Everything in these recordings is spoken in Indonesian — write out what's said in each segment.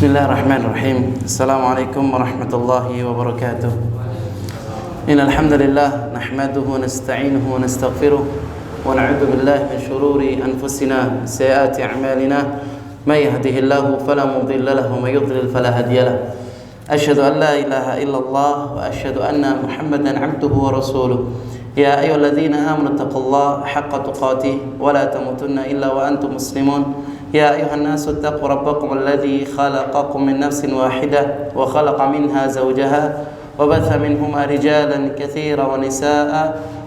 Bismillahirrahmanirrahim. Assalamualaikum warahmatullahi wabarakatuh. Innal hamdalillah nahmaduhu wa nasta'inuhu wa nastaghfiruh wa na'udzu billahi min shururi anfusina wa sayyiati a'malina. May yahdihillahu fala mudilla lahu wa may yudlil fala hadiya lahu. Asyhadu an la ilaha illallah wa asyhadu anna Muhammadan 'abduhu wa rasuluh. Ya ayyuhalladzina amanu taqullaha haqqa tuqatih wa la tamutunna illa wa antum muslimun. يا أيها الناس اتقوا ربكم الذي خلقكم من نفس واحدة وخلق منها زوجها وبث منهما رجالا كثيرا ونساء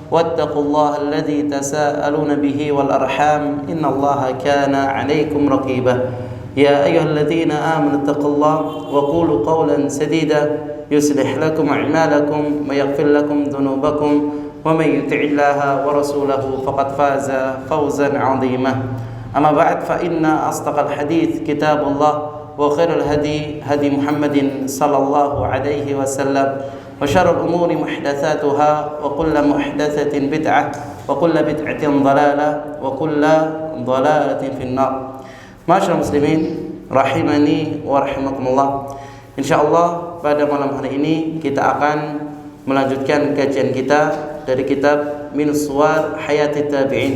واتقوا الله الذي تساءلون به والأرحام إن الله كان عليكم رقيبا يا أيها الذين آمنوا اتقوا الله وقولوا قولا سديدا يصلح لكم أعمالكم ويغفر لكم ذنوبكم ومن يطع الله ورسوله فقد فاز فوزا عظيما أما بعد فإن أصدق الحديث كتاب الله وخير الهدي هدي محمد صلى الله عليه وسلم وشر الأمور محدثاتها وكل محدثة بدعة وكل بدعة ضلالة وكل ضلالة في النار. Ma'asyiral muslimin rahimani wa rahimakumullah. Insyaallah pada malam hari ini kita akan melanjutkan kajian kita dari kitab Min Suwar Hayati Tabi'in,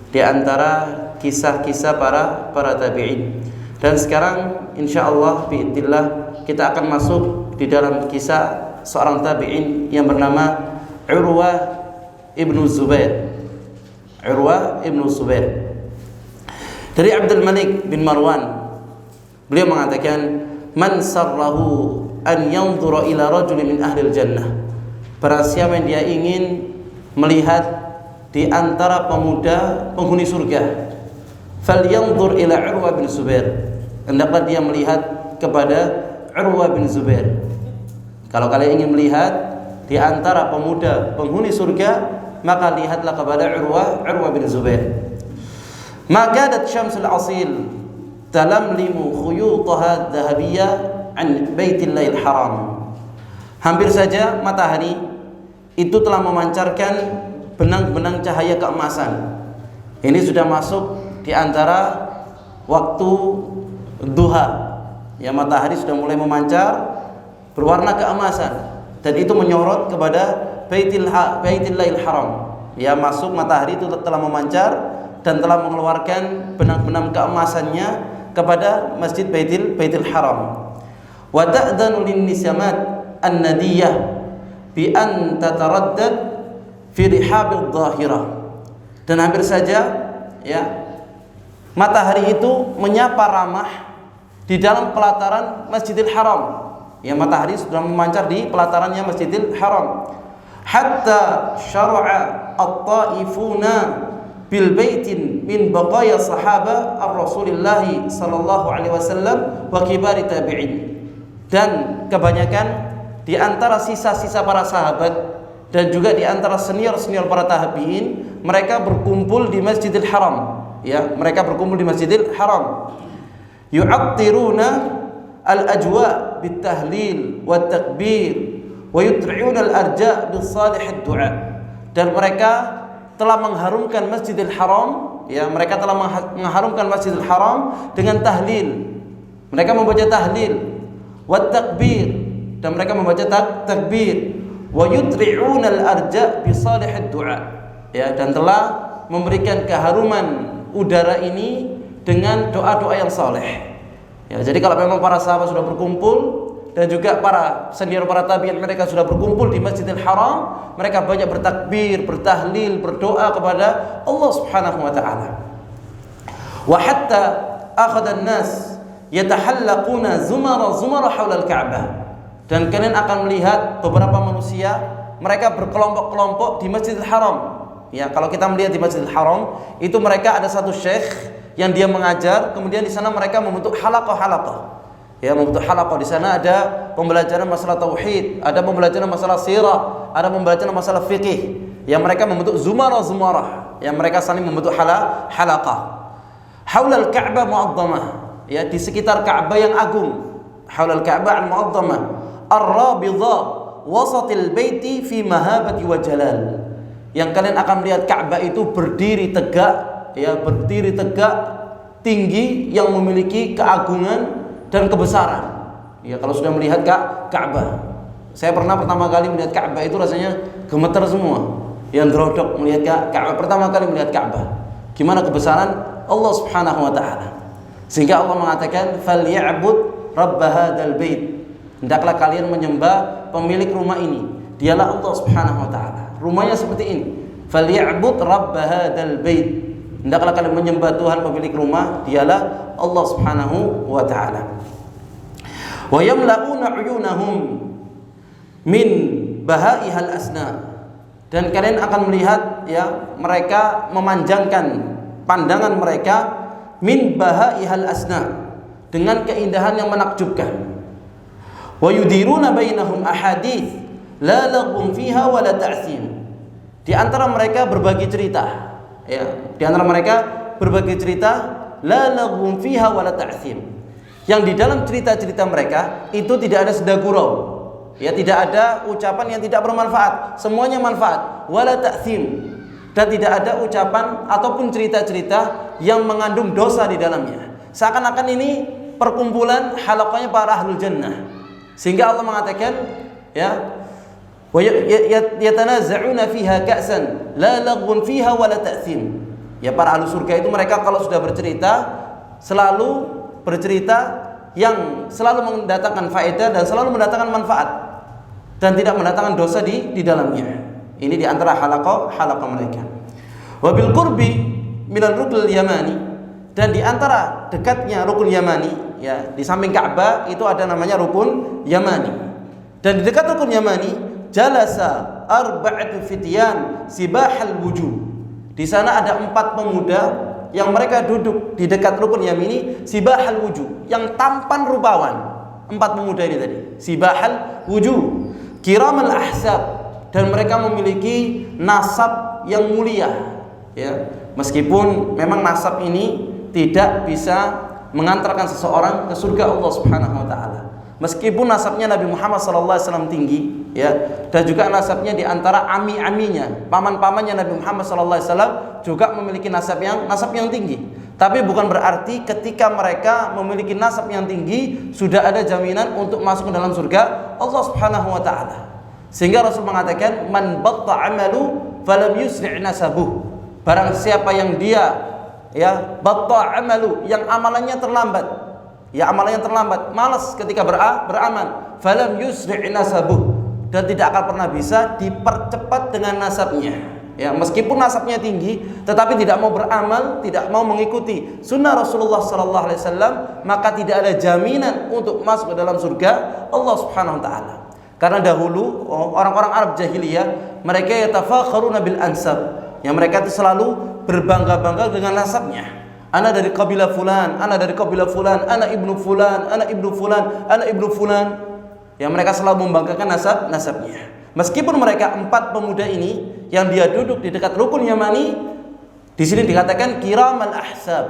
di antara kisah-kisah para tabi'in. Dan sekarang insyaallah biidznillah kita akan masuk di dalam kisah seorang tabi'in yang bernama Urwah ibnu Zubair. Urwah ibnu Zubair. Dari Abdul Malik bin Marwan, beliau mengatakan, "Man sarrahu an yanzura ila rajulin min ahli al-jannah." Barang siapa yang dia ingin melihat di antara pemuda penghuni surga, falyanzur ila Urwah bin Zubair, hendaklah dia melihat kepada Urwah bin Zubair. Kalau kalian ingin melihat di antara pemuda penghuni surga, maka lihatlah kepada Urwah bin Zubair. Makadat syamsul asil talamlimu khuyutaha dhahabiyyah an baitillahil haram. Hampir saja matahari itu telah memancarkan benang-benang cahaya keemasan. Ini sudah masuk di antara waktu duha, ya, matahari sudah mulai memancar berwarna keemasan, dan itu menyorot kepada baitillahil haram. Ya, masuk matahari itu telah memancar dan telah mengeluarkan benang-benang keemasannya kepada masjid baitil haram. Wa ta'dhanu lin-nisamat an-nadiyah bi an tataraddad fi rihabil dhahirah. Dan hampir saja, ya, matahari itu menyapa ramah di dalam pelataran Masjidil Haram. Ya, matahari sudah memancar di pelatarannya Masjidil Haram. Hatta syara'a at-ta'ifuna bil baitin min baqaya sahaba ar-Rasulillah sallallahu alaihi wasallam wa kibari tabi'in. Dan kebanyakan di antara sisa-sisa para sahabat dan juga di antara senior-senior para tabi'in, mereka berkumpul di Masjidil Haram. Ya, mereka berkumpul di Masjidil Haram. Yu'attiruna al-ajwa bit-tahlil wat-takbir wa yut'i'una al-arja' bis-salih ad-du'a. Dan mereka telah mengharumkan Masjidil Haram, ya, mereka telah mengharumkan Masjidil Haram dengan tahlil. Mereka membaca tahlil, wat-takbir, dan mereka membaca takbir, wa yut'i'una al-arja' bis-salih ad-du'a. Ya, dan telah memberikan keharuman udara ini dengan doa-doa yang saleh. Ya, jadi kalau memang para sahabat sudah berkumpul dan juga para senior para tabi'in, mereka sudah berkumpul di Masjidil Haram, mereka banyak bertakbir, bertahlil, berdoa kepada Allah Subhanahu wa taala. Wa hatta akhadha an-nas yatahallaquna zumara haula al-Ka'bah. Dan kalian akan melihat beberapa manusia, mereka berkelompok-kelompok di Masjidil Haram. Ya, kalau kita melihat di Masjidil Haram, itu mereka ada satu syekh yang dia mengajar, kemudian di sana mereka membentuk halaqah-halaqah. Ya, membentuk halaqah. Di sana ada pembelajaran masalah tauhid, ada pembelajaran masalah sirah, ada pembelajaran masalah fikih. Yang mereka membentuk zumara, yang mereka saling membentuk halaqah. Haulal Ka'bah mu'azzamah, ya, di sekitar Ka'bah yang agung. Haulal Ka'bah al-mu'azzamah, ar-rabidha wasatil baiti fi mahabati wa jalal. Yang kalian akan melihat Ka'bah itu berdiri tegak, ya, berdiri tegak tinggi yang memiliki keagungan dan kebesaran. Ya, kalau sudah melihat Ka'bah. Saya pernah pertama kali melihat Ka'bah itu rasanya gemeter semua. Yang gerodok melihat Ka'bah, pertama kali melihat Ka'bah. Gimana kebesaran Allah Subhanahu wa taala. Sehingga Allah mengatakan falya'bud rabb hadzal bait. Hendaklah kalian menyembah pemilik rumah ini. Dialah Allah Subhanahu wa taala. Rumahnya seperti ini. Falya'bud rabb hadzal bait. Hendaklah kalian menyembah Tuhan pemilik rumah, dialah Allah Subhanahu wa taala. Wa yamla'una 'uyunahum min bahaihal asna. Dan kalian akan melihat ya, mereka memanjangkan pandangan mereka min bahaihal asna, dengan keindahan yang menakjubkan. Wa yudiruna bainahum ahadits la laghun fiha wa la ta'sim. Di antara mereka berbagi cerita. Ya, di antara mereka berbagi cerita la laghun fiha wa la ta'sim. Yang di dalam cerita-cerita mereka itu tidak ada senda gurau. Ya, tidak ada ucapan yang tidak bermanfaat, semuanya manfaat. Wala ta'sim. Dan tidak ada ucapan ataupun cerita-cerita yang mengandung dosa di dalamnya. Seakan-akan ini perkumpulan halaqahnya para ahlul jannah. Sehingga Allah mengatakan ya, wa yatanaza'una fiha ka'san la laghun fiha wa la ta'thim. Ya, para ahli surga itu mereka kalau sudah bercerita selalu bercerita yang selalu mendatangkan faedah dan selalu mendatangkan manfaat dan tidak mendatangkan dosa di dalamnya. Ini di antara halaqah mereka. Wa bil qurbi minal ruknil yamani, dan di antara dekatnya rukun Yamani, ya, di samping Ka'bah itu ada namanya rukun Yamani. Dan di dekat rukun Yamani jalasa arba'atu fityan sibahal wujuh. Di sana ada 4 pemuda yang mereka duduk di dekat rukun Yamani, sibahal wujuh, yang tampan rupawan. 4 pemuda ini tadi, sibahal wujuh, kiramal ahsab, dan mereka memiliki nasab yang mulia. Ya, meskipun memang nasab ini tidak bisa mengantarkan seseorang ke surga Allah Subhanahu wa taala. Meskipun nasabnya Nabi Muhammad SAW tinggi, ya, dan juga nasabnya di antara ami-aminya, paman-pamannya Nabi Muhammad SAW juga memiliki nasab yang tinggi. Tapi bukan berarti ketika mereka memiliki nasab yang tinggi sudah ada jaminan untuk masuk ke dalam surga Allah Subhanahu wa taala. Sehingga Rasul mengatakan man batta amalu falam yusri' nasabuh. Barang siapa yang dia ya batta amalu, yang amalannya terlambat, ya amalannya terlambat, malas ketika beramal, falam yusri' nasabuh, dan tidak akan pernah bisa dipercepat dengan nasabnya. Ya, meskipun nasabnya tinggi tetapi tidak mau beramal, tidak mau mengikuti sunnah Rasulullah SAW, maka tidak ada jaminan untuk masuk ke dalam surga Allah Subhanahu wa taala. Karena dahulu orang-orang Arab jahiliyah mereka yatafakharuna bil ansab, yang mereka itu selalu berbangga-bangga dengan nasabnya. Ana dari kabilah fulan, ana dari kabilah fulan, ana ibnu fulan, ana ibnu fulan, ana ibnu fulan. Yang mereka selalu membanggakan nasabnya. Meskipun mereka 4 pemuda ini yang dia duduk di dekat rukun Yamani, di sini dikatakan kiramal ahsab,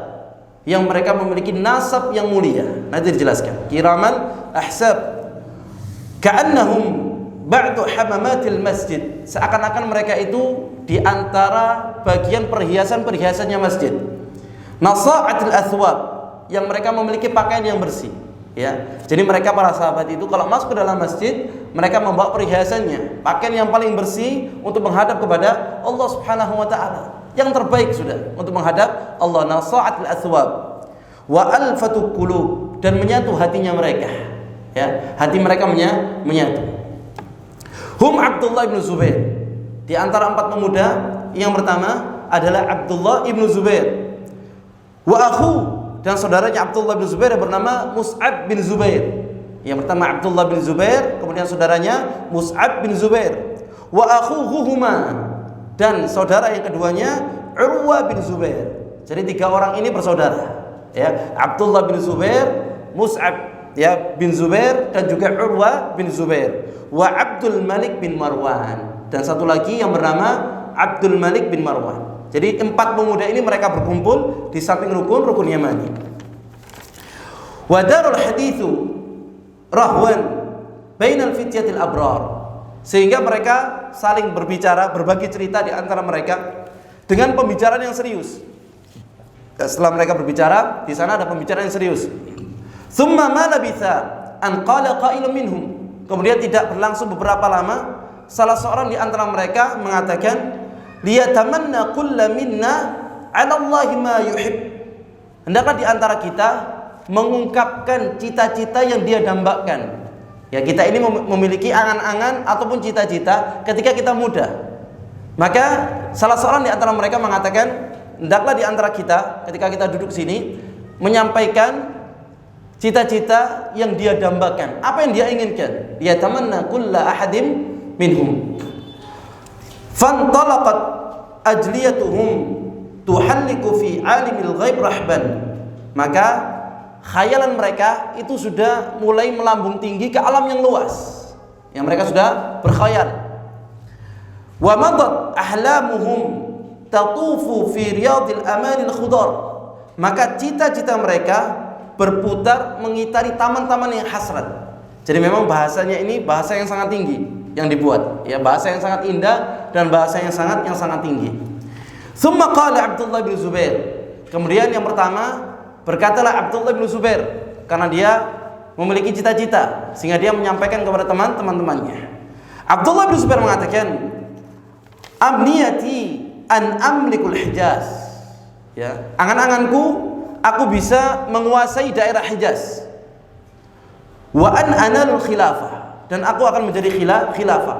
yang mereka memiliki nasab yang mulia. Nanti dijelaskan. Kiramal ahsab ka'annahum ba'du hamamatil masjid, seakan-akan mereka itu di antara bagian perhiasan-perhiasannya masjid. Nasa'atil athwab, yang mereka memiliki pakaian yang bersih, ya. Jadi mereka para sahabat itu kalau masuk ke dalam masjid, mereka membawa perhiasannya, pakaian yang paling bersih untuk menghadap kepada Allah Subhanahu wa taala. Yang terbaik sudah untuk menghadap Allah. Nasa'atil athwab wa alfatu qulub, dan menyatu hatinya mereka. Ya, hati mereka menyatu. Hum Abdullah bin Zubair. Di antara 4 pemuda, yang pertama adalah Abdullah bin Zubair. Wa akhu, dan saudaranya Abdullah bin Zubair yang bernama Mus'ab bin Zubair. Yang pertama Abdullah bin Zubair, kemudian saudaranya Mus'ab bin Zubair. Wa akhuhuma, dan saudara yang keduanya Urwa bin Zubair. Jadi 3 orang ini bersaudara. Ya, Abdullah bin Zubair, Mus'ab ya bin Zubair, dan juga Urwa bin Zubair. Wa Abdul Malik bin Marwan, dan satu lagi yang bernama Abdul Malik bin Marwan. Jadi 4 pemuda ini mereka berkumpul di samping rukun Yamani. Wa darul haditsu rahwan bainal fityatil abrar, sehingga mereka saling berbicara, berbagi cerita di antara mereka dengan pembicaraan yang serius. Setelah mereka berbicara, di sana ada pembicaraan yang serius. Thumma ma labitha an qala qailun minhum. Kemudian tidak berlangsung beberapa lama, salah seorang di antara mereka mengatakan, liyatamanna kullu minna 'ala Allahi ma yuhib. Hendaklah di antara kita mengungkapkan cita-cita yang dia dambakan. Ya, kita ini memiliki angan-angan ataupun cita-cita ketika kita muda. Maka salah seorang di antara mereka mengatakan, hendaklah di antara kita ketika kita duduk sini menyampaikan cita-cita yang dia dambakan, apa yang dia inginkan. Ya tamanna kulla ahadim minhum. Fantalaqat ajliyatuhum tuhalliku fi alimil ghaib rahban. Maka khayalan mereka itu sudah mulai melambung tinggi ke alam yang luas. Yang mereka sudah berkhayal. Wa madat ahlamuhum tatufu fi riyadil amanil khudar. Maka cita-cita mereka berputar mengitari taman-taman yang hasrat. Jadi memang bahasanya ini bahasa yang sangat tinggi yang dibuat, ya, bahasa yang sangat indah dan bahasa yang sangat tinggi. Tsumma qala Abdullah bin Zubair. Kemudian yang pertama berkatalah Abdullah bin Zubair karena dia memiliki cita-cita sehingga dia menyampaikan kepada teman-temannya. Abdullah bin Zubair mengatakan, "Amniyati an amlikul Hijaz." Ya, angan-anganku aku bisa menguasai daerah Hijaz. Wa an analul khilafah, dan aku akan menjadi khilafah,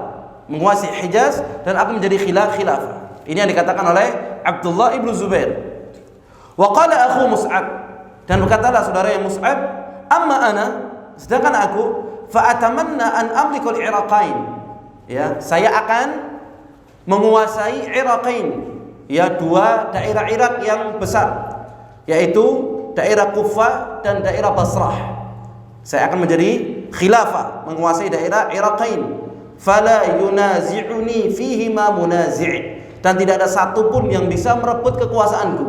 menguasai Hijaz dan aku menjadi khilafah. Ini yang dikatakan oleh Abdullah ibnu Zubair. Wa qala akhu Mus'ab, dan berkatalah saudara yang Mus'ab, amma ana, sedangkan aku, fa atamanna an amlikul Iraqain. Ya, saya akan menguasai Iraqain, ya, dua daerah Irak yang besar, yaitu daerah Kufah dan daerah Basrah. Saya akan menjadi khilafah, menguasai daerah Iraqain. Fala yunazi'uni fihi ma munazi', dan tidak ada satupun yang bisa merebut kekuasaanku.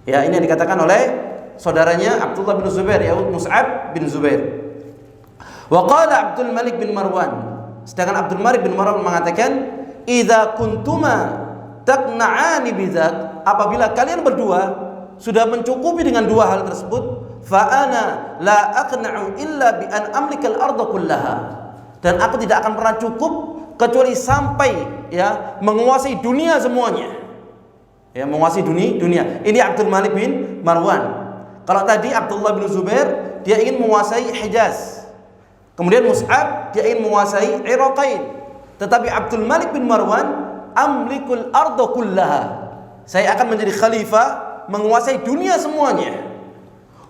Ya, ini yang dikatakan oleh saudaranya Abdullah bin Zubair, yaitu Mus'ab bin Zubair. Wa qala Abdul Malik bin Marwan, sedangkan Abdul Malik bin Marwan mengatakan, idza kuntuma taqna'ani bidzak, apabila kalian berdua sudah mencukupi dengan dua hal tersebut, fa ana la aqna'u illa bi an amlikal arda kullaha, dan aku tidak akan pernah cukup kecuali sampai, ya, menguasai dunia semuanya. Ya, menguasai dunia. Ini Abdul Malik bin Marwan. Kalau tadi Abdullah bin Zubair dia ingin menguasai Hijaz, kemudian Mus'ab dia ingin menguasai Iraqain, tetapi Abdul Malik bin Marwan, amlikul arda kullaha, saya akan menjadi khalifah, menguasai dunia semuanya.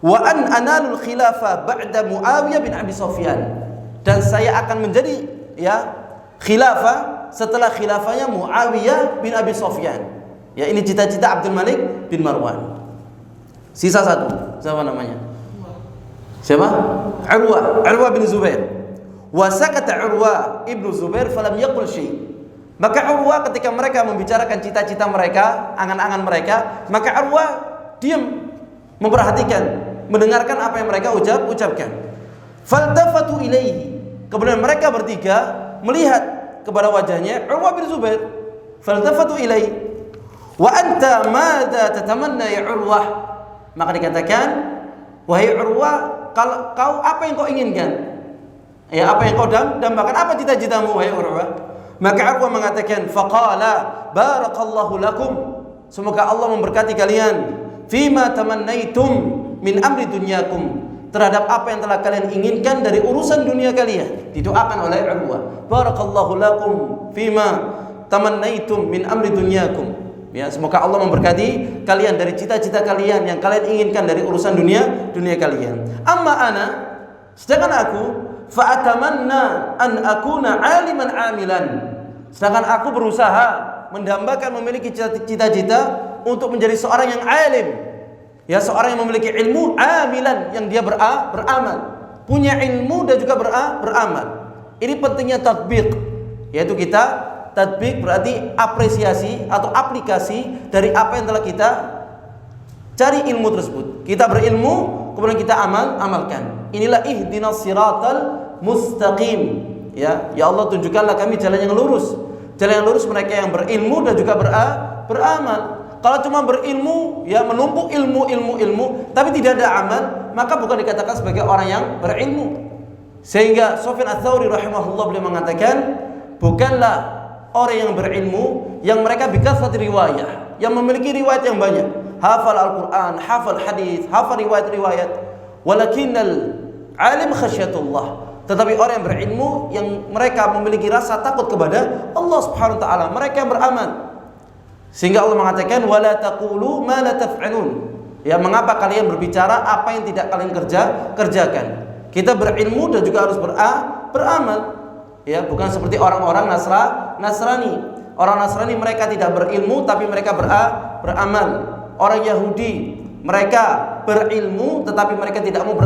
Wa an analul khilafah ba'da Muawiyah bin Abi Sufyan, dan saya akan menjadi, ya, khilafah setelah khilafahnya Muawiyah bin Abi Sufyan. Ya, ini cita-cita Abdul Malik bin Marwan. Sisa satu, siapa namanya? Siapa? Urwah bin Zubair. Wa sakata Urwah ibnu Zubair falam yaqul syai'. Maka Urwah ketika mereka membicarakan cita-cita mereka, angan-angan mereka, maka Urwah diam, memperhatikan, mendengarkan apa yang mereka ucapkan. Faltafatu ilaihi, kemudian mereka bertiga melihat kepada wajahnya Urwah bin Zubair. Faltafatu ilaihi, wa anta madza tatamanna ya Urwah, maka dikatakan, wahai Urwah, kau apa yang kau inginkan? Ya, apa yang kau dambakan? Apa cita-citamu wahai Urwah? Maka Urwah mengatakan, faqala barakallahu lakum, semoga Allah memberkati kalian, fima tamannaitum min amri dunyakum, terhadap apa yang telah kalian inginkan dari urusan dunia kalian. Didoakan oleh Urwah, barakallahu lakum fima tamannaitum min amri dunyakum. Ya, semoga Allah memberkati kalian dari cita-cita kalian yang kalian inginkan dari urusan dunia kalian. Amma ana, sedangkan aku, fa atamanna an akuna aliman amilan, sedangkan aku berusaha mendambakan memiliki cita-cita untuk menjadi seorang yang alim, ya, seorang yang memiliki ilmu, amilan, yang dia beramal, punya ilmu dan juga beramal. Ini pentingnya tatbiq, yaitu kita tatbiq berarti apresiasi atau aplikasi dari apa yang telah kita cari ilmu tersebut. Kita berilmu, kemudian kita amalkan. Inilah ihdinas siratal mustaqim. Ya Allah, tunjukkanlah kami jalan yang lurus. Jalan yang lurus mereka yang berilmu dan juga beramal. Kalau cuma berilmu, ya menumpuk ilmu, tapi tidak ada amal, maka bukan dikatakan sebagai orang yang berilmu. Sehingga Sufyan Ats-Tsauri rahimahullah beliau mengatakan, bukanlah orang yang berilmu yang mereka bikasrat riwayah, yang memiliki riwayat yang banyak, hafal Al-Quran, hafal hadis, hafal riwayat-riwayat, walakinnal alim khasyatullah. Tetapi orang yang berilmu yang mereka memiliki rasa takut kepada Allah Subhanahu wa taala, mereka yang beramal. Sehingga Allah mengatakan wala taqulu ma la taf'alun. Ya, mengapa kalian berbicara apa yang tidak kalian kerjakan? Kita berilmu dan juga harus beramal. Ya, bukan seperti orang-orang Nasrani. Orang Nasrani mereka tidak berilmu tapi mereka beramal. Orang Yahudi mereka berilmu tetapi mereka tidak mau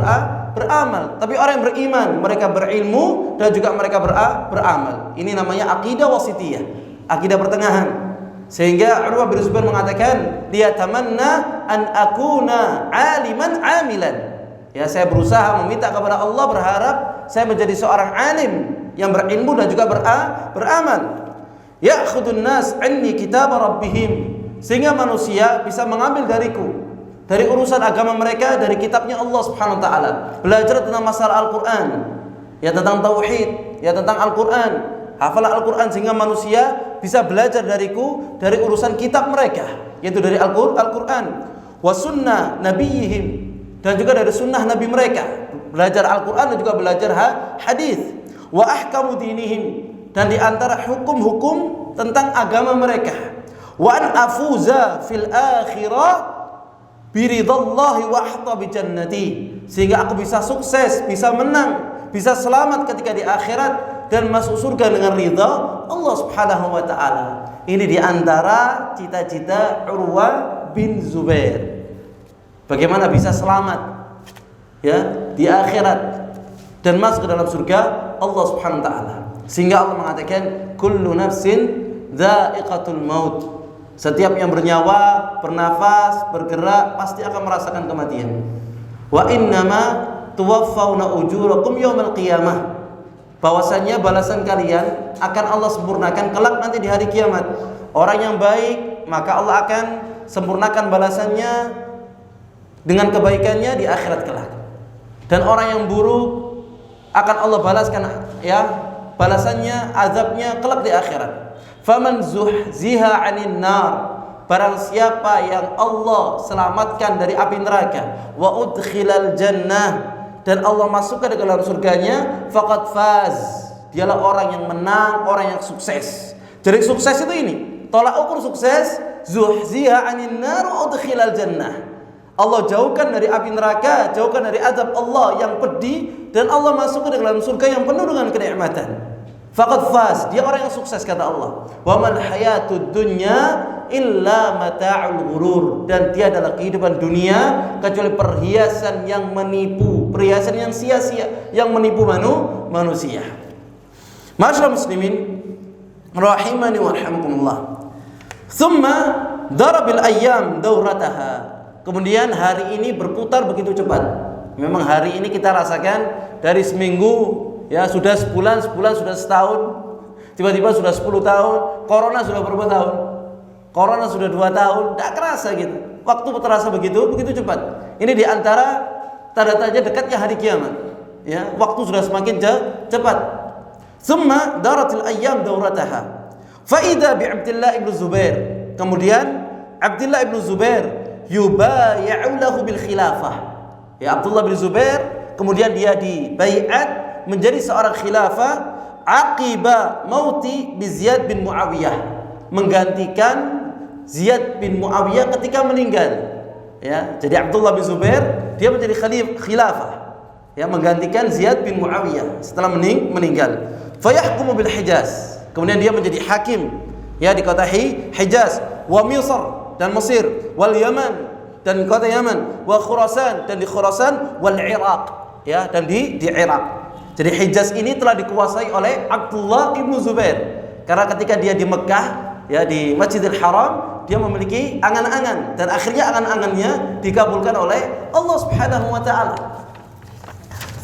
beramal. Tapi orang yang beriman mereka berilmu dan juga mereka beramal. Ini namanya akidah wasitiyah, akidah pertengahan. Sehingga Urwah bin Zubair mengatakan, dia tamanna an akuna aliman amilan. Ya, saya berusaha meminta kepada Allah, berharap saya menjadi seorang alim yang berilmu dan juga beramal. Ya'khudun nas anni kitab rabbihim, sehingga manusia bisa mengambil dariku dari urusan agama mereka dari kitabnya Allah Subhanahu wa taala. Belajar tentang masalah Al-Qur'an, ya tentang tauhid, ya tentang Al-Qur'an. Hafalah Al-Quran sehingga manusia bisa belajar dariku dari urusan kitab mereka, yaitu dari Al-Quran, wa sunnah nabiyihim, dan juga dari sunnah nabi mereka, belajar Al-Quran dan juga belajar hadis, wa ahkamu dinihim, dan diantara hukum-hukum tentang agama mereka, wa an afuza fil akhirah biridallahi wa ahta bi jannati, sehingga aku bisa sukses, bisa menang, bisa selamat ketika di akhirat dan masuk surga dengan ridha Allah Subhanahu wa taala. Ini diantara cita-cita Urwah bin Zubair. Bagaimana bisa selamat ya di akhirat dan masuk ke dalam surga Allah Subhanahu wa taala. Sehingga Allah mengatakan kullu nafsin dha'iqatul maut. Setiap yang bernyawa, bernafas, bergerak pasti akan merasakan kematian. Wa innama tuwaffawna ujurakum yaumal qiyamah. Bahwasanya balasan kalian akan Allah sempurnakan kelak nanti di hari kiamat. Orang yang baik maka Allah akan sempurnakan balasannya dengan kebaikannya di akhirat kelak. Dan orang yang buruk akan Allah balaskan ya balasannya, azabnya kelak di akhirat. Faman zuhziha 'anil nar, barang siapa yang Allah selamatkan dari api neraka, wa udkhilal jannah, dan Allah masukkan ke dalam surganya, faqad faz, dialah orang yang menang, orang yang sukses. Jadi sukses itu ini, tolak ukur sukses, zuhziha 'anil nar wa udkhilal jannah. Allah jauhkan dari api neraka, jauhkan dari azab Allah yang pedih, dan Allah masukkan ke dalam surga yang penuh dengan kenikmatan. Faqad faz, dia orang yang sukses kata Allah. Wa mal hayatud dunya illa mata'ul ghurur, dan tiadalah kehidupan dunia kecuali perhiasan yang menipu, perhiasan yang sia-sia yang menipu manusia. Ma'asyiral muslimin rahimani wa rahimakumullah. Thumma darabil ayyam daurataha. Kemudian hari ini berputar begitu cepat. Memang hari ini kita rasakan dari seminggu ya sudah sebulan sudah setahun, tiba-tiba sudah 10 tahun, corona sudah berapa tahun? Corona sudah 2 tahun, tidak kerasa gitu. Waktu terasa begitu cepat. Ini diantara tanda-tanda dekatnya hari kiamat. Ya, waktu sudah semakin cepat. Summa daratil ayyam daurataha. Faida bi Abdullah ibn Zubair. Kemudian Abdullah ibn Zubair yubay'u lahu bil khilafah. Ya, Abdullah bin Zubair kemudian dia dibaiat menjadi seorang khilafah aqiba mauti bi Ziyad bin Muawiyah, menggantikan Ziyad bin Muawiyah ketika meninggal. Ya, jadi Abdullah bin Zubair dia menjadi khilafah, ya, menggantikan Ziyad bin Muawiyah setelah meninggal. Fayahkumu bil Hijaz, kemudian dia menjadi hakim ya di kota Hijaz, wa Misr dan Mesir, wal Yaman dan kota Yaman, wa Khurasan dan di Khurasan, wal Iraq ya dan di Irak. Jadi Hijaz ini telah dikuasai oleh Abdullah bin Zubair karena ketika dia di Mekah ya di Masjidil Haram dia memiliki angan-angan dan akhirnya angan-angannya dikabulkan oleh Allah Subhanahu wa taala.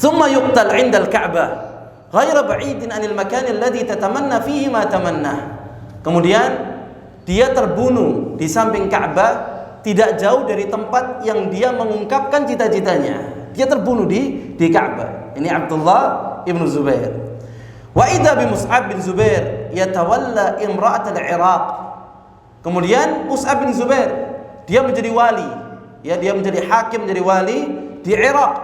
Thumma yuqtal 'inda al-Ka'bah ghayra ba'idin 'anil makan alladhi tatamanna fihi ma tamanna. Kemudian dia terbunuh di samping Ka'bah, tidak jauh dari tempat yang dia mengungkapkan cita-citanya. Dia terbunuh di Ka'bah. Ini Abdullah ibn Zubair. Wa idza bi Mus'ab bin Zubair yatawalla imra'at al-Iraq. Kemudian Mus'ab bin Zubair dia menjadi wali, ya, dia menjadi hakim, menjadi wali di Irak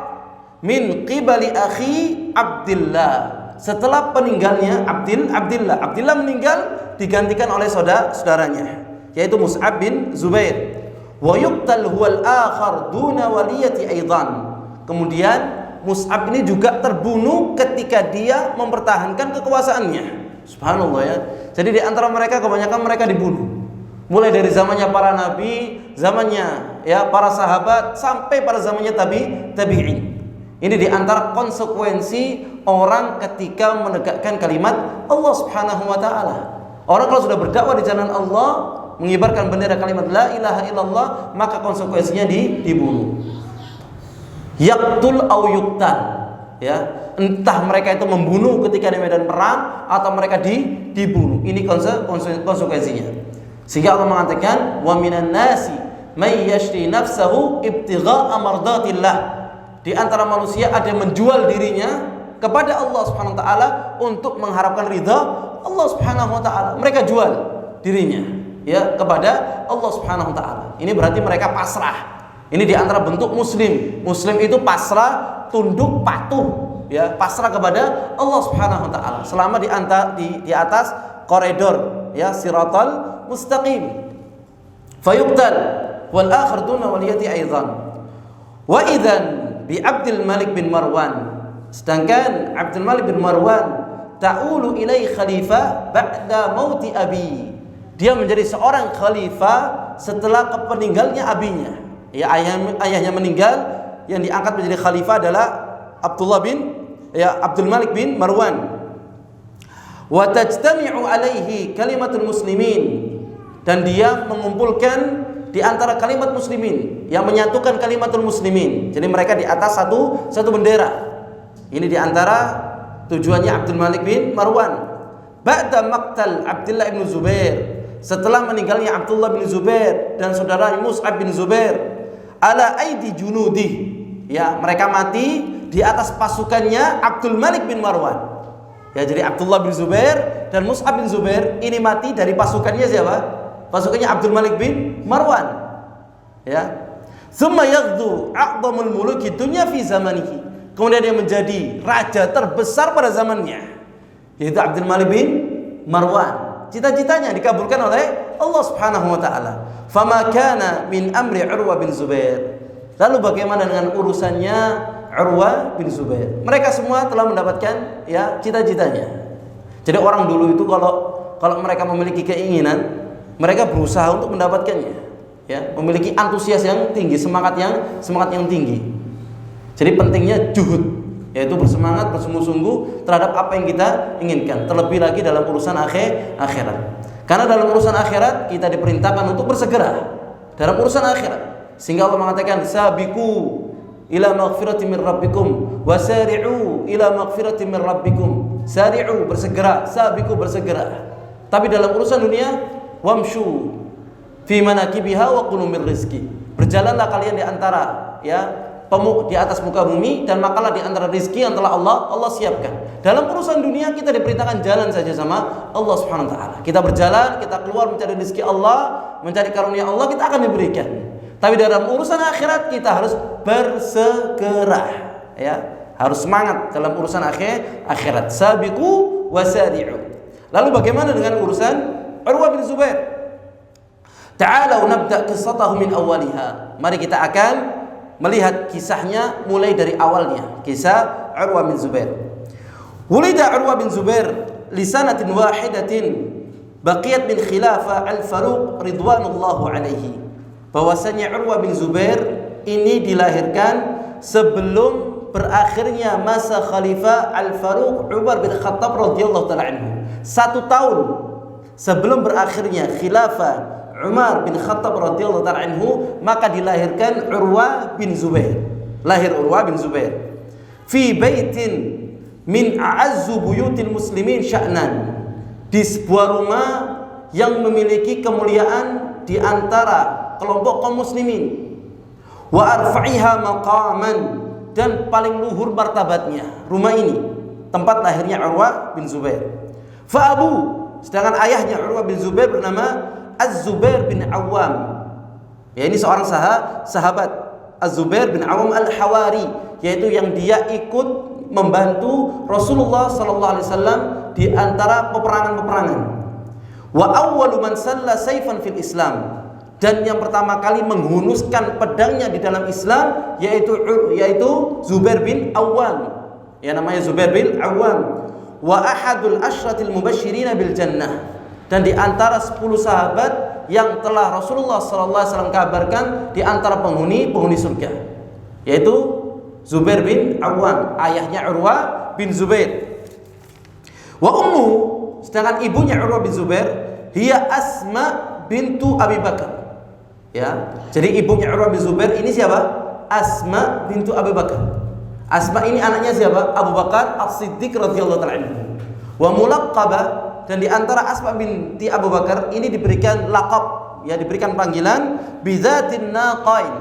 min qibali akhi Abdullah. Setelah peninggalnya Abdullah meninggal, digantikan oleh saudaranya, yaitu Mus'ab bin Zubair. Wa yuqtal huwal akhar duna waliyati aidan. Kemudian Mus'ab ini juga terbunuh ketika dia mempertahankan kekuasaannya. Subhanallah, ya. Jadi di antara mereka kebanyakan mereka dibunuh. Mulai dari zamannya para nabi, zamannya ya para sahabat, sampai pada zamannya tabi'in. Ini di antara konsekuensi orang ketika menegakkan kalimat Allah Subhanahu wa taala. Orang kalau sudah berdakwah di jalan Allah, mengibarkan bendera kalimat la ilaha illallah, maka konsekuensinya dibunuh. Yaqtul au yuqtal, ya, entah mereka itu membunuh ketika di medan perang atau mereka dibunuh. Ini konsekuensinya. Sehingga Allah mengatakan wa minan nasi may yashri nafsahu ibtigha'a mardatillah. Di antara manusia ada yang menjual dirinya kepada Allah Subhanahu wa taala untuk mengharapkan ridha Allah Subhanahu wa taala. Mereka jual dirinya, ya, kepada Allah Subhanahu wa taala. Ini berarti mereka pasrah. Ini di antara bentuk muslim. Muslim itu pasrah, tunduk, patuh, ya, pasrah kepada Allah Subhanahu wa taala selama di atas koridor, ya, siratal mustaqim. Fayuqtal wal akhir duna waliyati aidan. Wa idzan bi Abdul Malik bin Marwan. Sedangkan Abdul Malik bin Marwan ta'ulu ilai khalifah ba'da mauti abi. Dia menjadi seorang khalifah setelah peninggalnya abinya. Ya, ayahnya meninggal, yang diangkat menjadi khalifah adalah Abdul Malik bin Marwan. Wa tajtami'u alaihi kalimatul muslimin, dan dia mengumpulkan di antara kalimat muslimin, yang menyatukan kalimatul muslimin. Jadi mereka di atas satu bendera. Ini di antara tujuannya Abdul Malik bin Marwan. Ba'da maqtal Abdullah bin Zubair, setelah meninggalnya Abdullah bin Zubair dan saudara Mus'ab bin Zubair, ala aidi junudi, ya, mereka mati di atas pasukannya Abdul Malik bin Marwan. Ya, jadi Abdullah bin Zubair dan Mus'ab bin Zubair ini mati dari pasukannya siapa? Pasukannya Abdul Malik bin Marwan. Ya. Tsumma yaghdu a'dhamul muluki dunya fi zamanihi. Kemudian dia menjadi raja terbesar pada zamannya, yaitu Abdul Malik bin Marwan. Cita-citanya dikabulkan oleh Allah Subhanahu wa taala. Fama kana min amri Urwa bin Zubair. Lalu bagaimana dengan urusannya Urwa bin Zubair? Mereka semua telah mendapatkan, ya, cita-citanya. Jadi orang dulu itu kalau mereka memiliki keinginan, mereka berusaha untuk mendapatkannya, ya, memiliki antusias yang tinggi, semangat yang tinggi. Jadi pentingnya juhud, yaitu bersemangat, bersungguh-sungguh terhadap apa yang kita inginkan. Terlebih lagi dalam urusan akhirat. Karena dalam urusan akhirat kita diperintahkan untuk bersegera dalam urusan akhirat. Sehingga Allah mengatakan sabiqu ila maghfirati min rabbikum wasari'u ila maghfirati min rabbikum. Sari'u, bersegera, sabiqu, bersegera. Tapi dalam urusan dunia, wamshu fi manakibiha wa kulu min rizqi. Berjalanlah kalian di antara, ya, di atas muka bumi, dan makalah di antara rizki yang telah Allah siapkan. Dalam urusan dunia kita diperintahkan jalan saja sama Allah Subhanahu wa taala. Kita berjalan, kita keluar mencari rizki Allah, mencari karunia Allah, kita akan diberikan. Tapi dalam urusan akhirat kita harus bersegera, ya, harus semangat dalam urusan akhirat. Sabiqu wasari'u. Lalu bagaimana dengan urusan Urwa bin Zubair? Ta'alau nabda qissatahu min awwaliha. Mari kita akan melihat kisahnya mulai dari awalnya. Kisah Urwa bin Zubair. Wulida Urwa bin Zubair li sanatin wahidatin baqiyat min khilafah al-Faruq ridwanullahu alaihi. Bahwasanya Urwa bin Zubair ini dilahirkan sebelum berakhirnya masa Khalifah Al-Faruq Umar bin Khattab radhiyallahu taala anhu. 1 tahun sebelum berakhirnya khilafah Umar bin Khattab radhiyallahu ta'ala anhu, maka dilahirkan Urwa bin Zubair. Lahir Urwa bin Zubair fi baitin min a'azzu buyutil muslimin sya'nan, di sebuah rumah yang memiliki kemuliaan di antara kelompok kaum muslimin. Wa arfa'iha maqaman, dan paling luhur martabatnya rumah ini, tempat lahirnya Urwah bin Zubair. Fa abu, sedangkan ayahnya Urwah bin Zubair bernama Az-Zubair bin Awam. Ya, ini seorang sahabat Az-Zubair bin Awam al-Hawari, yaitu yang dia ikut membantu Rasulullah sallallahu alaihi wasallam di antara peperangan-peperangan. Wa awwalu man salla sayfan fil Islam, dan yang pertama kali menghunuskan pedangnya di dalam Islam yaitu Zubair bin Awam. Ya, namanya Zubair bin Awam. Wa ahadul asyratil mubasysyirina bil jannah, dan di antara 10 sahabat yang telah Rasulullah sallallahu alaihi wasallam kabarkan di antara penghuni surga, yaitu Zubair bin Awam, ayahnya Urwah bin Zubair. Wa ummu, sedangkan ibunya Urwah bin Zubair, hiya Asma bintu Abi Bakar. Ya, jadi ibunya Urwah bin Zubair ini siapa? Asma bintu Abi Bakar. Asma ini anaknya siapa? Abu Bakar As-Siddiq radhiyallahu ta'ala anhu. Wa mulaqqabah, dan di antara Asma binti Abu Bakar ini diberikan laqab, ya, diberikan panggilan bizatin naqain,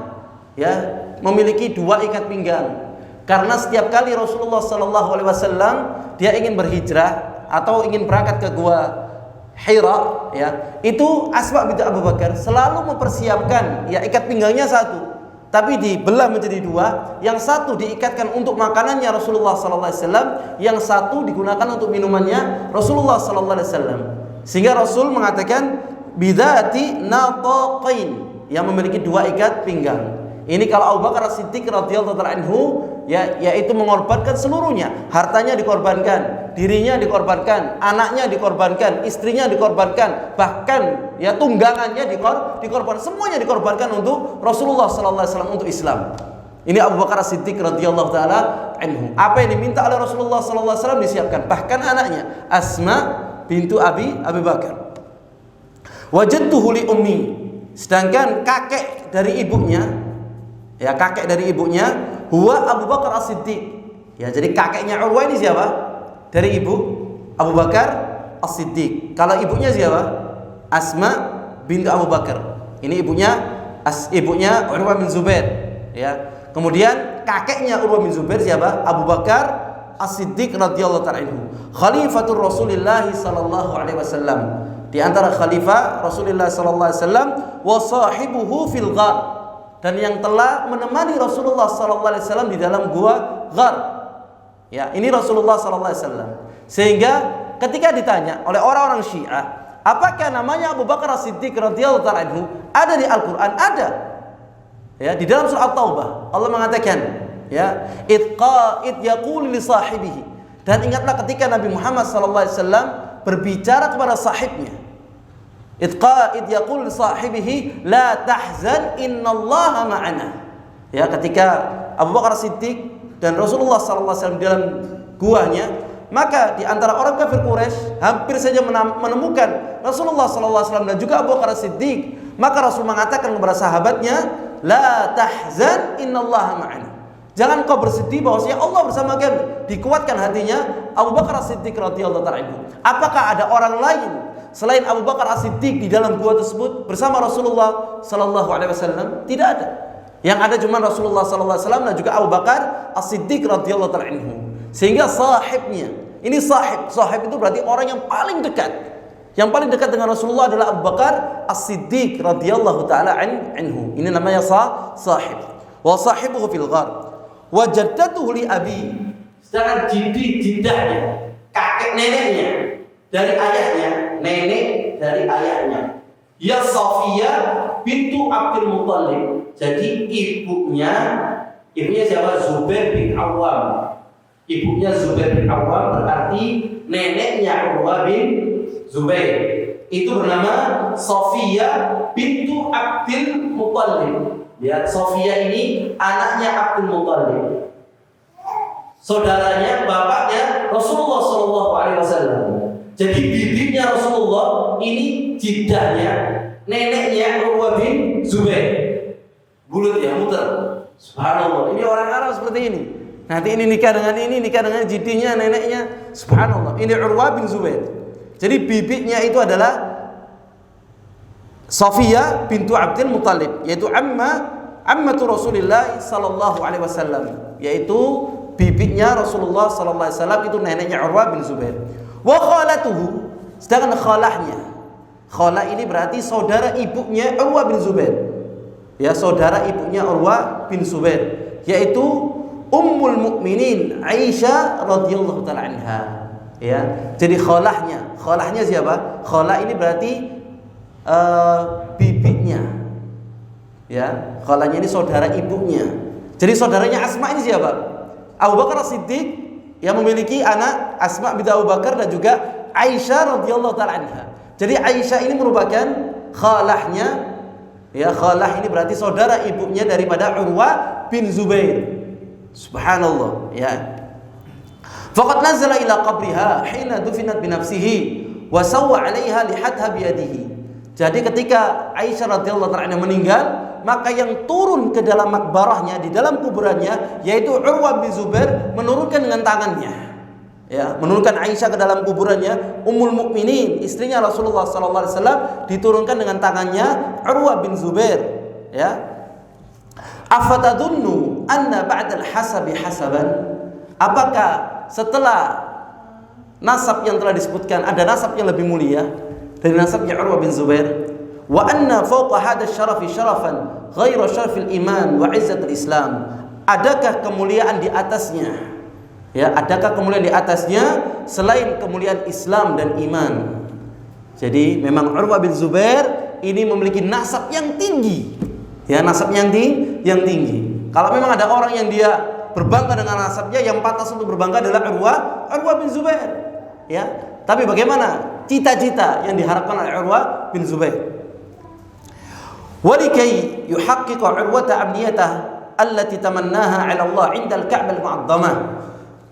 ya, memiliki 2 ikat pinggang. Karena setiap kali Rasulullah sallallahu alaihi wasallam dia ingin berhijrah atau ingin berangkat ke gua Hira, ya, itu Asma binti Abu Bakar selalu mempersiapkan, ya, ikat pinggangnya 1, tapi dibelah menjadi 2. Yang 1 diikatkan untuk makanannya Rasulullah sallallahu alaihi wasallam, yang 1 digunakan untuk minumannya Rasulullah sallallahu alaihi wasallam. Sehingga Rasul mengatakan bidzati nataqain, yang memiliki 2 ikat pinggang. Ini kalau Abu Bakar As-Siddiq radhiyallahu anhu, ya, yaitu mengorbankan seluruhnya, hartanya dikorbankan, dirinya dikorbankan, anaknya dikorbankan, istrinya dikorbankan, bahkan, ya, tunggangannya dikorbankan, semuanya dikorbankan untuk Rasulullah sallallahu alaihi wasallam, untuk Islam. Ini Abu Bakar As-Siddiq radhiyallahu taala anhu. Apa yang diminta oleh Rasulullah sallallahu alaihi wasallam disiapkan, bahkan anaknya Asma bintu Abi Bakar. Wajadtuhu li ummi, sedangkan kakek dari ibunya, ya, kakek dari ibunya huwa Abu Bakar As-Siddiq. Ya, jadi kakeknya Urwah ini siapa? Dari ibu Abu Bakar As-Siddiq. Kalau ibunya siapa? Asma bintu Abu Bakar. Ini ibunya Urwah bin Zubair, ya. Kemudian kakeknya Urwah bin Zubair siapa? Abu Bakar As-Siddiq radhiyallahu ta'ala anhu. Khalifatur Rasulillah sallallahu alaihi wasallam. Di antara khalifah Rasulullah sallallahu alaihi wasallam, wa sahibuhu fil ghar, dan yang telah menemani Rasulullah sallallahu alaihi wasallam di dalam gua Ghar. Ya, ini Rasulullah sallallahu alaihi wasallam. Sehingga ketika ditanya oleh orang-orang Syiah, apakah namanya Abu Bakar As-Siddiq radhiyallahu ta'ala anhu ada di Al-Qur'an? Ada. Ya, di dalam surah At-Taubah Allah mengatakan, ya, id yaqulu li sahibihi, dan ingatlah ketika Nabi Muhammad sallallahu alaihi wasallam berbicara kepada sahibnya. Id yaqulu li sahibihi la tahzan innallaha ma'ana. Ya, ketika Abu Bakar As-Siddiq dan Rasulullah sallallahu alaihi wasallam di dalam guanya, maka di antara orang kafir Quraisy hampir saja menemukan Rasulullah sallallahu alaihi wasallam dan juga Abu Bakar As-Siddiq. Maka Rasul mengatakan kepada sahabatnya, la tahzan innallaha ma'ana. Jangan kau bersedih bahwasanya Allah bersama kami. Dikuatkan hatinya Abu Bakar As-Siddiq radhiyallahu ta'ala anhu. Apakah ada orang lain selain Abu Bakar As-Siddiq di dalam gua tersebut bersama Rasulullah sallallahu alaihi wasallam? Tidak ada. Yang ada cuma Rasulullah sallallahu alaihi wasallam dan juga Abu Bakar As-Siddiq radhiyallahu ta'ala anhu. Sehingga sahibnya, ini sahib itu berarti orang yang paling dekat. Yang paling dekat dengan Rasulullah adalah Abu Bakar As-Siddiq radhiyallahu ta'ala anhu. Ini namanya sahib. Wa sahibuhu fil ghar. Wa jaddatuhu li abi, sedangkan jiddahnya, kakek neneknya dari ayahnya, nenek dari ayahnya, ya Safiyah bintu Abdul Muthalib. Jadi ibunya siapa? Zubair bin Awam. Ibunya Zubair bin Awam berarti neneknya Urwah bin Zubair. Itu bernama Safiyah bintu Abdul Muthalib. Ya, Safiyah ini anaknya Abdul Muthalib, saudaranya, bapaknya Rasulullah sallallahu alaihi wasallam. Jadi bibinya Rasulullah ini jiddahnya, neneknya Urwah bin Zubair. Bulut ya, muter. Subhanallah. Ini orang Arab seperti ini. Nanti ini nikah dengan jiddinya, neneknya. Subhanallah. Ini Urwah bin Zubair. Jadi bibinya itu adalah Safiyah bintu Abdul Muthalib, yaitu ammatu Rasulullah sallallahu alaihi wasallam, yaitu bibinya Rasulullah sallallahu alaihi wasallam, itu neneknya Urwah bin Zubair. Wa khalatuhu, sedangkan khalahnya, khalah ini berarti saudara ibunya Urwah bin Zubair. Ya, saudara ibunya Urwah bin Zubair, yaitu Ummul Mukminin Aisyah radhiyallahu taala anha. Ya, jadi khalahnya siapa? Khalah ini berarti bibinya, ya, khalanya ini saudara ibunya. Jadi saudaranya Asma ini siapa? Abu Bakar As-Siddiq yang memiliki anak Asma binti Abu Bakar dan juga Aisyah radhiyallahu taala anha. Jadi Aisyah ini merupakan khalahnya, ya, khalah ini berarti saudara ibunya daripada Urwah bin Zubair. Subhanallah, ya. Faqad nazala ila qabriha hina dufinat bi nafsihi wa sawwa 'alaiha lihadha bi yadihi. Jadi ketika Aisyah radhiyallahu taala meninggal, maka yang turun ke dalam makbarahnya, di dalam kuburannya, yaitu Urwah bin Zubair, menurunkan dengan tangannya, ya, menurunkan Aisyah ke dalam kuburannya. Ummul Mukminin, istrinya Rasulullah sallallahu alaihi wasallam, diturunkan dengan tangannya Urwah bin Zubair, ya. Afatadunnu anna ba'dal hasabi hasaban? Apakah setelah nasab yang telah disebutkan ada nasab yang lebih mulia dari nasabnya Urwah bin Zubair? Wa anna fawqa hadha syarafi syarafan ghaira syarafil iman wa izzatul Islam? Adakah kemuliaan di atasnya? Ya, adakah kemuliaan di atasnya selain kemuliaan Islam dan iman? Jadi memang Urwah bin Zubair ini memiliki nasab yang tinggi. Ya, nasab yang tinggi. Kalau memang ada orang yang dia berbangga dengan nasabnya, yang pantas untuk berbangga adalah Urwah bin Zubair. Ya, tapi bagaimana cita-cita yang diharapkan oleh Urwah bin Zubair? Walikai yuhaqqiqu Urwata amniyatah allati tamannaha 'ala Allah 'inda al-Ka'bah al-Mu'azzamah.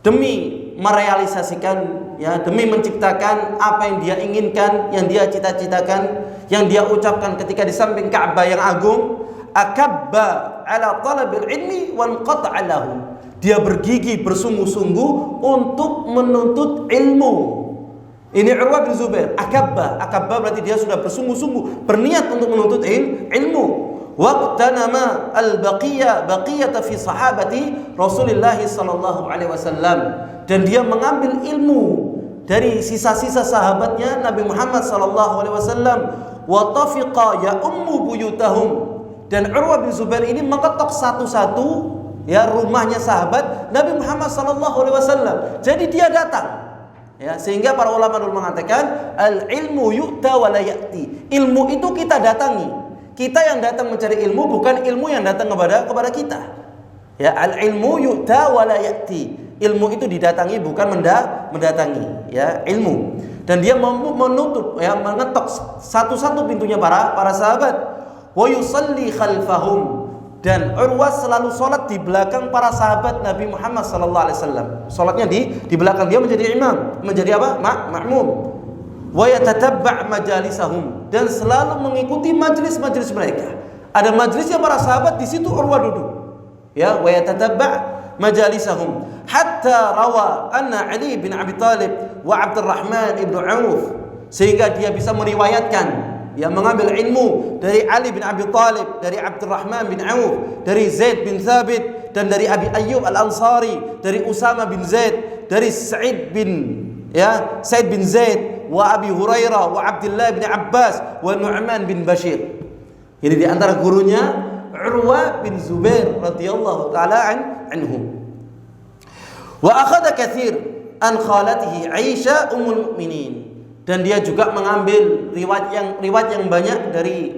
Demi merealisasikan, ya, demi menciptakan apa yang dia inginkan, yang dia cita-citakan, yang dia ucapkan ketika di samping Ka'bah yang agung, akabba 'ala talabil ilmi wa anqata'a lahu. Dia bergigih bersungguh-sungguh untuk menuntut ilmu. Ini Urwah bin Zubair, akabba berarti dia sudah bersungguh-sungguh berniat untuk menuntut ilmu. Waqtanama al-baqiyata fi sahabati Rasulullah sallallahu alaihi wasallam, dan dia mengambil ilmu dari sisa-sisa sahabatnya Nabi Muhammad sallallahu alaihi wasallam. Wa tafiqa ya ummu buyutahum, dan Urwah bin Zubair ini mengetok satu-satu, ya, rumahnya sahabat Nabi Muhammad sallallahu alaihi wasallam. Jadi dia datang. Ya, sehingga para ulama dulu mengatakan al-ilmu yu'ta wa la ya'ti. Ilmu itu kita datangi. Kita yang datang mencari ilmu, bukan ilmu yang datang kepada kita. Ya, al-ilmu yu'ta wa la ya'ti. Ilmu itu didatangi, bukan mendatangi, ya, ilmu. Dan dia menutup, ya, mengetok satu-satu pintunya para sahabat. Wa yusalli khalfahum, dan Urwah selalu sholat di belakang para sahabat Nabi Muhammad sallallahu alaihi wasallam. Sholatnya di belakang, dia menjadi imam, menjadi apa? Makmum. Wa yatatabba' majalisahum, dan selalu mengikuti majlis-majlis mereka. Ada majlisnya para sahabat, di situ Urwah duduk. Ya, wa yatatabba' majalisahum hatta rawa anna Ali bin Abi Thalib wa Abdurrahman ibn Auf, sehingga dia bisa meriwayatkan, yang mengambil ilmu dari Ali bin Abi Thalib, dari Abdurrahman bin Auf, dari Zaid bin Thabit, dan dari Abi Ayyub Al-Ansari, dari Usama bin Zaid, dari Sa'id bin Zaid, wa Abi Hurairah, wa Abdullah bin Abbas, wa Nu'man bin Bashir. Ini di antara gurunya Urwah bin Zubair radhiyallahu taala anhu. Wa akhadha katsir an khalatihi Aisyah ummul mukminin, dan dia juga mengambil riwayat yang banyak dari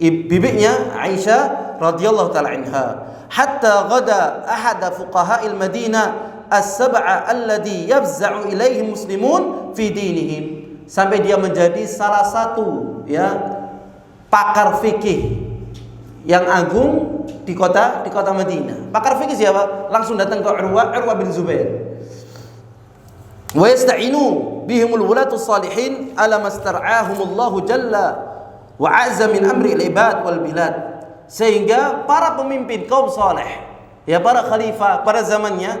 bibinya Aisyah radhiyallahu taala anha. Hatta ghada ahad fuqaha'il Madinah as-sab'a alladhi yafza'u ilaihim muslimun fi dinihim, sampai dia menjadi salah satu, ya, pakar fikih yang agung di kota Madinah. Pakar fikih siapa? Langsung datang ke Urwah bin Zubair. Wa yasta'inu bihimul wulatus salihin ala mastar'ahumullahu jalla wa 'azza min amri al-ibad wal bilad. Sehingga para pemimpin kaum saleh, ya, para khalifah pada zamannya,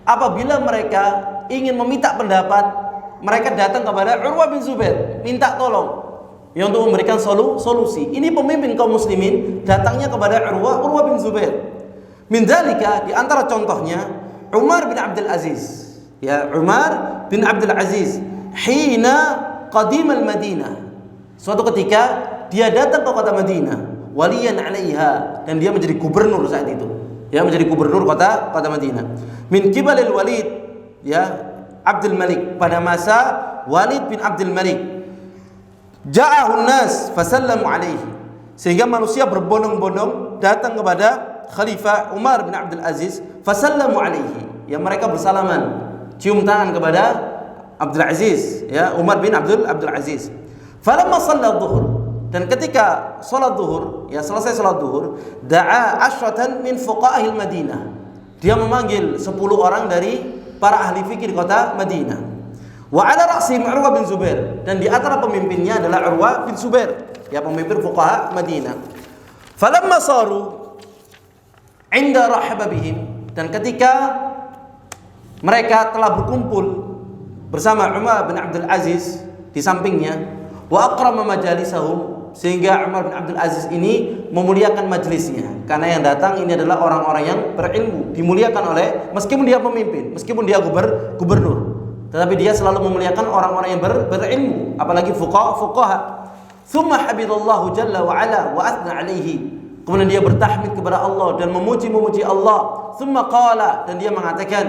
apabila mereka ingin meminta pendapat, mereka datang kepada Urwah bin Zubair, minta tolong. ya, untuk memberikan solusi. Ini pemimpin kaum muslimin datangnya kepada Urwah bin Zubair. Min dzalika, di antara contohnya Umar bin Abdul Aziz. Ya, Umar bin Abdul Aziz hina qadim al-Madinah. Suatu ketika dia datang ke kota Madinah, waliyan 'alaiha, dan dia menjadi gubernur saat itu. Ya, menjadi gubernur kota Madinah. Min kibalil Walid, ya, Abdul Malik, pada masa Walid bin Abdul Malik. Ja'ahun nas fasallamu alaihi, sehingga manusia berbondong-bondong datang kepada Khalifah Umar bin Abdul Aziz, fasallamu alaihi, ya, mereka bersalaman, cium tangan kepada Abdul Aziz, ya, Umar bin Abdul Aziz. Falamma shalla dhuhr, dan ketika salat zuhur, ya, selesai salat zuhur, da'a asyratan min fuqahil Madinah, dia memanggil 10 orang dari para ahli fikih di kota Madinah. Wa ala ra'sihim Urwah bin Zubair, dan di antara pemimpinnya adalah Urwah bin Zubair, ya, pemimpin fuqaha Madinah. Falamma saru inda rahaba bihim, dan ketika mereka telah berkumpul bersama Umar bin Abdul Aziz di sampingnya, wa aqrama majalisahum, sehingga Umar bin Abdul Aziz ini memuliakan majelisnya, karena yang datang ini adalah orang-orang yang berilmu, dimuliakan oleh, meskipun dia pemimpin, meskipun dia gubernur, tetapi dia selalu memuliakan orang-orang yang berilmu, apalagi fuqaha. Tsumma habidallahu jalla wa ala wa athna alaihi, kemudian dia bertahmid kepada Allah dan memuji Allah. Tsumma qala, dan dia mengatakan,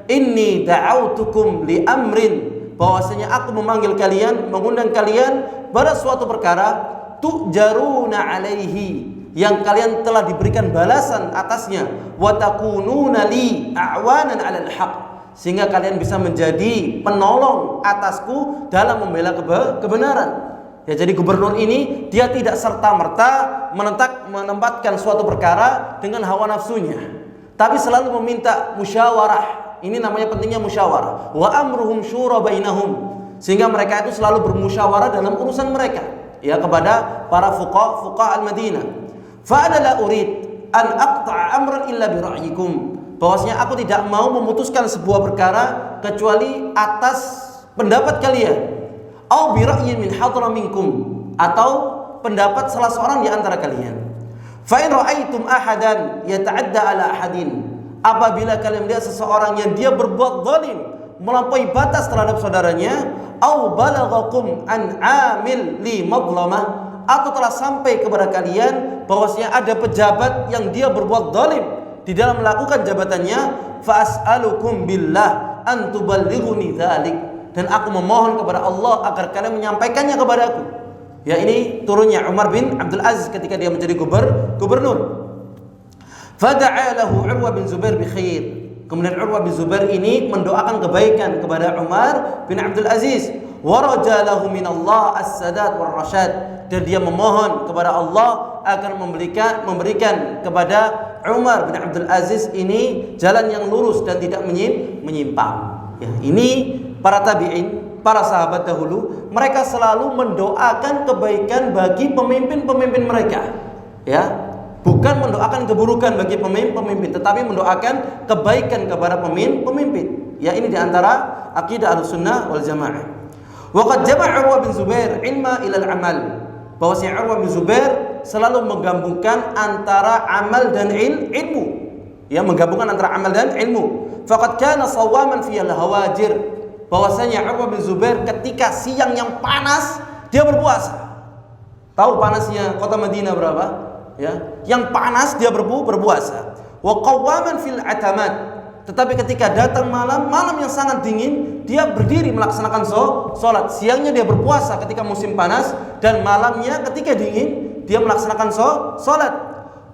inni da'autukum li amrin, bahwasanya aku memanggil kalian, mengundang kalian pada suatu perkara, tujaruna alaihi, yang kalian telah diberikan balasan atasnya, wa takununa li a'wanan 'alal haq, sehingga kalian bisa menjadi penolong atasku dalam membela kebenaran. Ya, jadi gubernur ini dia tidak serta-merta menempatkan suatu perkara dengan hawa nafsunya, tapi selalu meminta musyawarah. Ini namanya pentingnya musyawarah. Wa amruhum syura bainahum, sehingga mereka itu selalu bermusyawarah dalam urusan mereka, ya, kepada para fuqaha al-Madinah. Fa ana la urid an aqta'a amran illa bi ra'yikum, bahwasanya aku tidak mau memutuskan sebuah perkara kecuali atas pendapat kalian, au bi ra'yin min hadra minkum, atau pendapat salah seorang di antara kalian. Fa in ra'aitum ahadan yata'adda ala ahadin, apabila kalian melihat seseorang yang dia berbuat zalim, melampaui batas terhadap saudaranya, au balaghakum an amil li madlamah, atau telah sampai kepada kalian bahwasanya ada pejabat yang dia berbuat zalim di dalam melakukan jabatannya, fa as'alukum billah an tuballighuni dzalik, dan aku memohon kepada Allah agar kalian menyampaikannya kepadaku. Ya, ini turunnya Umar bin Abdul Aziz ketika dia menjadi gubernur. Fada'a lahu Urwah bin Zubair bi khair, kemudian Urwah bin Zubair ini mendoakan kebaikan kepada Umar bin Abdul Aziz. Wa raja lahu min Allah as-sadad war rasyad, dan dia memohon kepada Allah agar memberikan kepada Umar bin Abdul Aziz ini jalan yang lurus dan tidak menyimpang. Ya, ini para tabi'in, para sahabat dahulu, mereka selalu mendoakan kebaikan bagi pemimpin-pemimpin mereka. Ya, bukan mendoakan keburukan bagi pemimpin, tetapi mendoakan kebaikan kepada pemimpin. Ya, ini diantara akidah Ahlussunnah wal Jamaah. Waqad jama'a Urwah bin Zubair ilma ila al-amal, bahwasanya Urwah bin Zubair selalu menggabungkan antara amal dan ilmu. Ya, menggabungkan antara amal dan ilmu. Faqad kana sawaman fi al-hawajir, bahwasanya Urwah bin Zubair ketika siang yang panas dia berpuasa. Tahu panasnya kota Madinah berapa? Ya, yang panas dia berpuasa. Wa qawaman fil atamat, tetapi ketika datang malam yang sangat dingin, dia berdiri melaksanakan sholat. Siangnya dia berpuasa ketika musim panas, dan malamnya ketika dingin dia melaksanakan sholat.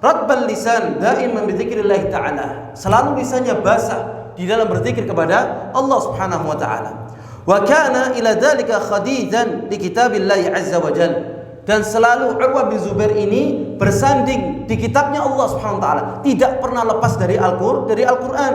Radbal lisan daiman bi dzikrillah ta'ala, selalu lisannya basah di dalam berzikir kepada Allah Subhanahu wa taala. Wa kana ila dzalika khadidan li kitabillahi azza wa jalla, dan selalu Urwah bin Zubair ini bersanding di kitabnya Allah Subhanahu wa taala, tidak pernah lepas dari Al-Qur'an.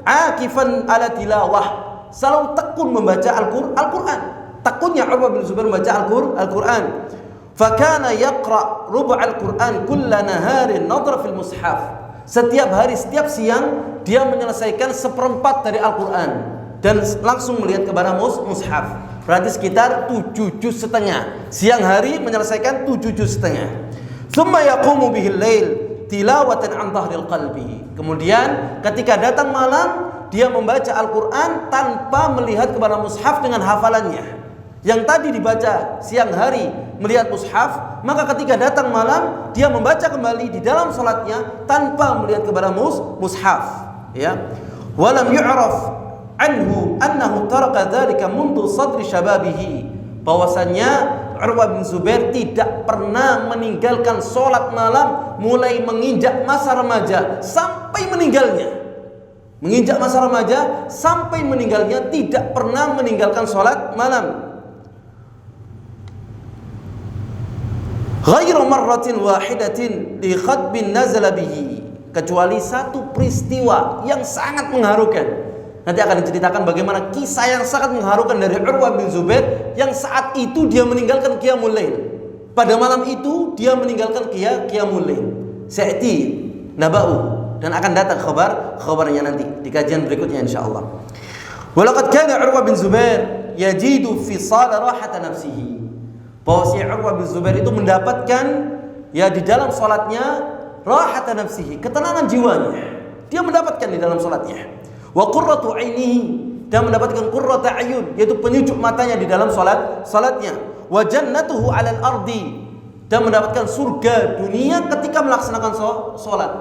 Akifan ala tilawah, selalu tekun membaca Al-Qur'an. Tekunnya Urwah bin Zubair membaca Al-Qur'an. Fakana yaqra ruba' al-Qur'an kulla naharin nadra fil mushaf, setiap hari, setiap siang dia menyelesaikan seperempat dari Al-Qur'an dan langsung melihat kepada mushaf. berarti sekitar 7 juz setengah. Siang hari menyelesaikan 7 juz setengah. Tsumma yaqumu bihil lail tilawatan an dhahril qalbi. Kemudian ketika datang malam, dia membaca Al-Quran tanpa melihat kepada mushaf dengan hafalannya. Yang tadi dibaca siang hari melihat mushaf, maka ketika datang malam dia membaca kembali di dalam salatnya tanpa melihat kepada mushaf. Ya, walam yu'raf anhu annahu taraka dzalika mundu sadri syababihi. Bahwasannya Urwah bin Zubair tidak pernah meninggalkan salat malam mulai menginjak masa remaja sampai meninggalnya. Menginjak masa remaja sampai meninggalnya tidak pernah meninggalkan salat malam. Ghairu marratin wahidatin li khatbin nazala bihi, kecuali satu peristiwa yang sangat mengharukan. Nanti akan diceritakan bagaimana kisah yang sangat mengharukan dari Urwah bin Zubair yang saat itu dia meninggalkan qiyamul lail. Pada malam itu dia meninggalkan qiyamul lail. Sa'ti naba'u, dan akan datang kabarnya nanti di kajian berikutnya insyaallah. Walaqad kana Urwah bin Zubair yajidu fi salat rahata nafsihi. Bahwa si Urwah bin Zubair itu mendapatkan ya di dalam salatnya rahata nafsihi, ketenangan jiwanya. Dia mendapatkan di dalam salatnya. Wa qurratu ainihi, dan mendapatkan qurratu ayun, yaitu penyujuk matanya di dalam salatnya. Wa jannatuhu 'alal ardi, dan mendapatkan surga dunia ketika melaksanakan salat.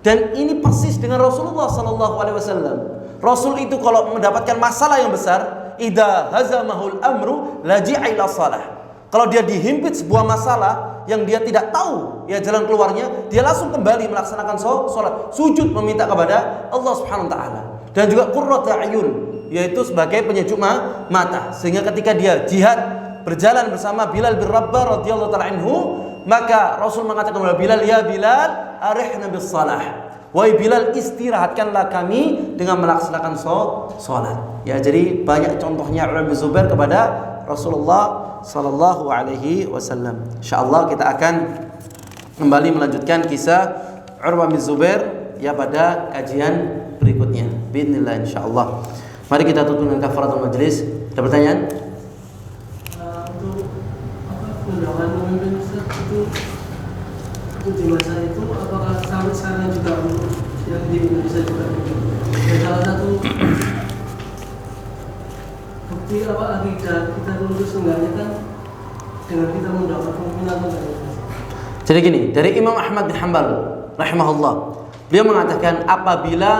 Dan ini persis dengan Rasulullah sallallahu alaihi wasallam. Rasul itu kalau mendapatkan masalah yang besar, idza hazamahul amru laji'a ila shalah. Kalau dia dihimpit sebuah masalah yang dia tidak tahu ya jalan keluarnya, dia langsung kembali melaksanakan salat, sujud meminta kepada Allah Subhanahu wa taala. Dan juga qurratu ayun, yaitu sebagai penyejuk mata. Sehingga ketika dia jihad berjalan bersama Bilal bin Rabah radhiyallahu taala anhu, maka Rasul mengatakan kepada Bilal, "Ya Bilal, arihna bis salah." Wahai Bilal, istirahatkanlah kami dengan melaksanakan salat. Ya, jadi banyak contohnya Urwah bin Zubair kepada Rasulullah sallallahu alaihi wasallam. Insyaallah kita akan kembali melanjutkan kisah Urwah bin Zubair ya pada kajian berikutnya. Bismillah insyaallah. Mari kita tutup dengan kafaratul majlis. Ada pertanyaan? Untuk undangan memimpin itu di masa itu apakah sampai sekarang juga yang di Indonesia juga? Dan salah satu bukti akidah kita lulus enggaknya kan dengan kita mendapat pemimpinan enggak. Jadi gini, dari Imam Ahmad bin Hanbal rahimahullah, beliau mengatakan apabila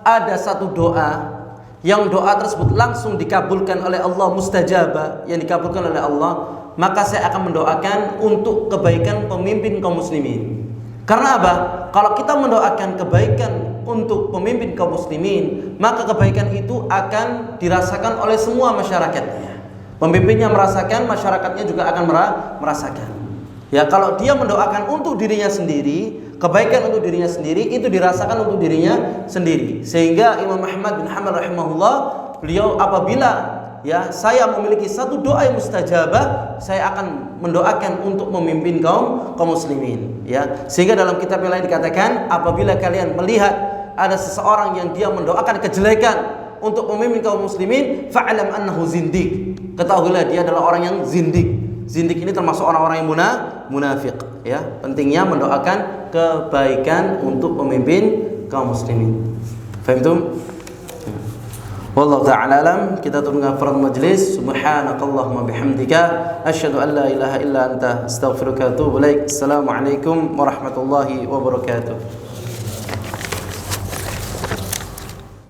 ada satu doa yang doa tersebut langsung dikabulkan oleh Allah, mustajabah, yang dikabulkan oleh Allah, maka saya akan mendoakan untuk kebaikan pemimpin kaum muslimin. Karena apa? Kalau kita mendoakan kebaikan untuk pemimpin kaum muslimin, maka kebaikan itu akan dirasakan oleh semua masyarakatnya. Pemimpinnya merasakan, masyarakatnya juga akan merasakan. Ya, kalau dia mendoakan untuk dirinya sendiri, kebaikan untuk dirinya sendiri, itu dirasakan untuk dirinya sendiri. Sehingga Imam Ahmad bin Hanbal rahimahullah, beliau apabila ya saya memiliki satu doa yang mustajabah, saya akan mendoakan untuk memimpin kaum muslimin. Ya, sehingga dalam kitab yang lain dikatakan, apabila kalian melihat ada seseorang yang dia mendoakan kejelekan untuk memimpin kaum muslimin, fa'lam annahu zindiq. Ketahuilah dia adalah orang yang zindik. Zindik ini termasuk orang-orang yang munafik. Ya, pentingnya mendoakan kebaikan untuk pemimpin kaum muslimin. Fahimtum? Wallahu ta'ala alam. Kita tutup dengan farad majlis. Subhanakallahumma bihamdika asyhadu an la ilaha illa anta astaghfiruka wa atubu ilaik. Assalamualaikum warahmatullahi wabarakatuh.